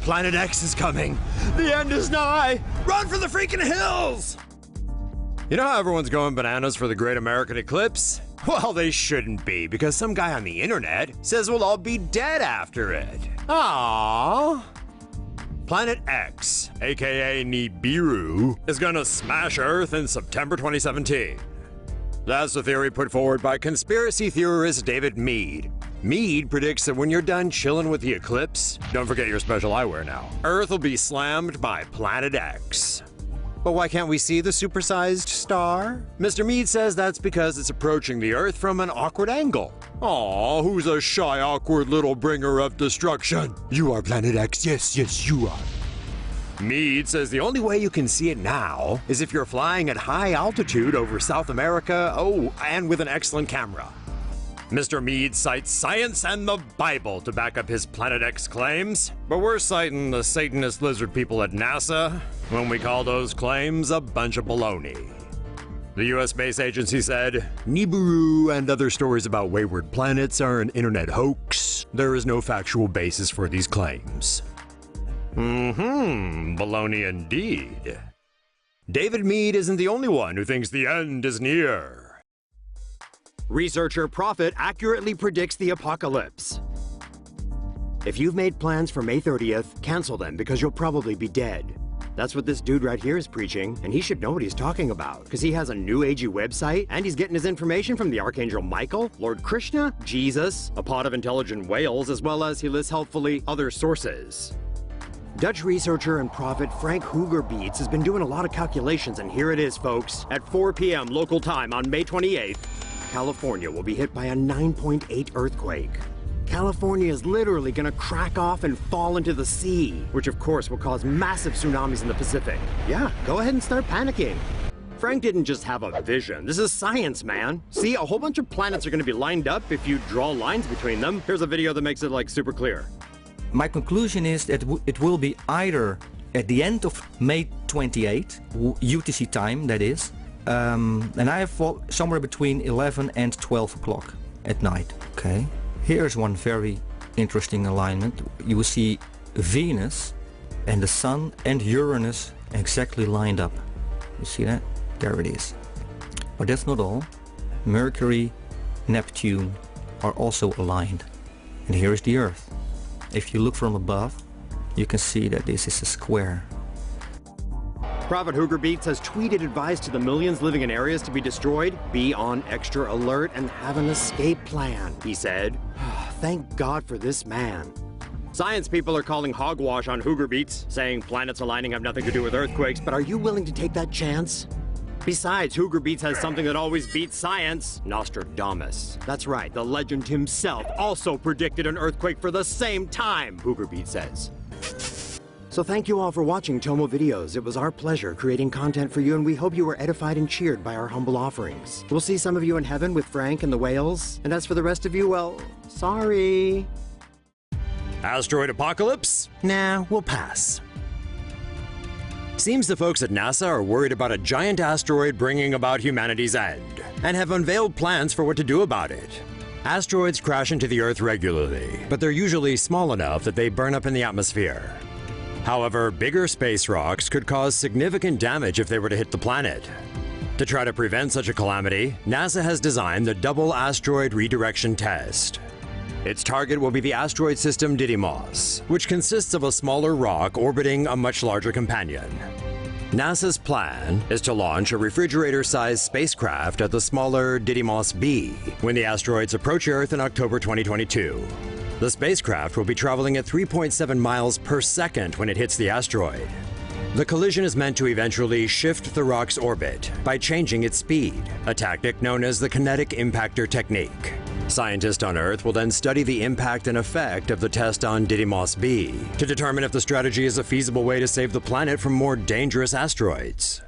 Planet X is coming. The end is nigh. Run for the freaking hills! You know how everyone's going bananas for the Great American Eclipse? Well, they shouldn't be, because some guy on the internet says we'll all be dead after it. Aww. Planet X, aka Nibiru, is gonna smash Earth in September 2017. That's the theory put forward by conspiracy theorist David Meade. Meade predicts that when you're done chilling with the eclipse, don't forget your special eyewear now, Earth will be slammed by Planet X. But why can't we see the supersized star? Mr. Meade says that's because it's approaching the Earth from an awkward angle. Aw, who's a shy, awkward little bringer of destruction? You are Planet X, yes, you are. Meade says the only way you can see it now is if you're flying at high altitude over South America, and with an excellent camera. Mr. Meade cites science and the Bible to back up his Planet X claims, but we're citing the Satanist lizard people at NASA when we call those claims a bunch of baloney. The US Space Agency said, Nibiru and other stories about wayward planets are an internet hoax. There is no factual basis for these claims. Baloney indeed. David Meade isn't the only one who thinks the end is near. Researcher Prophet accurately predicts the apocalypse. If you've made plans for May 30th, cancel them because you'll probably be dead. That's what this dude right here is preaching, and he should know what he's talking about, because he has a new agey website, and he's getting his information from the Archangel Michael, Lord Krishna, Jesus, a pod of intelligent whales, as well as, he lists helpfully, other sources. Dutch researcher and prophet Frank Hoegerbeets has been doing a lot of calculations, and here it is, folks. At 4 p.m. local time on May 28th, California will be hit by a 9.8 earthquake. California is literally gonna crack off and fall into the sea, which of course will cause massive tsunamis in the Pacific. Yeah, go ahead and start panicking. Frank didn't just have a vision. This is science, man. See, a whole bunch of planets are gonna be lined up if you draw lines between them. Here's a video that makes it like super clear. My conclusion is that it will be either at the end of May 28, UTC time, that is, and I have somewhere between 11 and 12 o'clock at night. Okay. Here's one very interesting alignment. You will see Venus and the Sun and Uranus exactly lined up. You see that? There it is. But that's not all. Mercury, Neptune are also aligned. And here is the Earth. If you look from above, you can see that this is a square. Prophet Hoegerbeets has tweeted advice to the millions living in areas to be destroyed, be on extra alert and have an escape plan, he said. Thank God for this man. Science people are calling hogwash on Hoegerbeets, saying planets aligning have nothing to do with earthquakes, but are you willing to take that chance? Besides, Hoegerbeets has something that always beats science, Nostradamus. That's right, the legend himself also predicted an earthquake for the same time, Hoegerbeets says. So thank you all for watching Tomo Videos. It was our pleasure creating content for you, and we hope you were edified and cheered by our humble offerings. We'll see some of you in heaven with Frank and the whales, and as for the rest of you, well, sorry. Asteroid apocalypse? Nah, we'll pass. Seems the folks at NASA are worried about a giant asteroid bringing about humanity's end, and have unveiled plans for what to do about it. Asteroids crash into the Earth regularly, but they're usually small enough that they burn up in the atmosphere. However, bigger space rocks could cause significant damage if they were to hit the planet. To try to prevent such a calamity, NASA has designed the Double Asteroid Redirection Test. Its target will be the asteroid system Didymos, which consists of a smaller rock orbiting a much larger companion. NASA's plan is to launch a refrigerator-sized spacecraft at the smaller Didymos B when the asteroids approach Earth in October 2022. The spacecraft will be traveling at 3.7 miles per second when it hits the asteroid. The collision is meant to eventually shift the rock's orbit by changing its speed, a tactic known as the kinetic impactor technique. Scientists on Earth will then study the impact and effect of the test on Didymos B to determine if the strategy is a feasible way to save the planet from more dangerous asteroids.